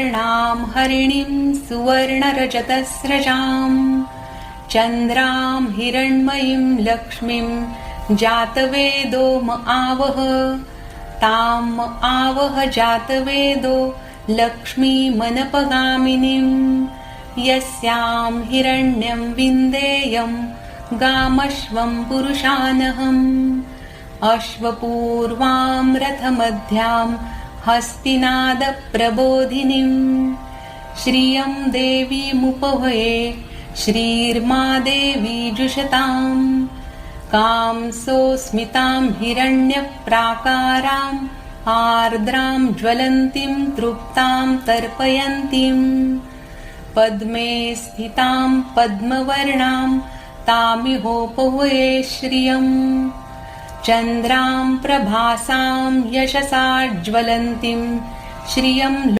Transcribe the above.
रक्तवर्णां हरिणीं सुवर्णरजतस्रजां चन्द्रां हिरण्मयीं लक्ष्मीं जातवेदो म आवह तां आवह जातवेदो लक्ष्मीमनपगामिनीं यस्यां हिरण्यं विन्देयं गामश्वं पुरुषानहम् अश्वपूर्वां रथमध्यां हस्तिनादप्रबोधिनीं श्रियं देवीमुपभये श्रीर्मा देवी जुषताम् कांसोऽस्मितां हिरण्यप्राकाराम् आर्द्रां ज्वलन्तीं तृप्तां तर्पयन्तीं पद्मे स्थितां पद्मवर्णां तामिहोपभये श्रियं चन्द्रां प्रभासां यशसा ज्वलन्तीं श्रियं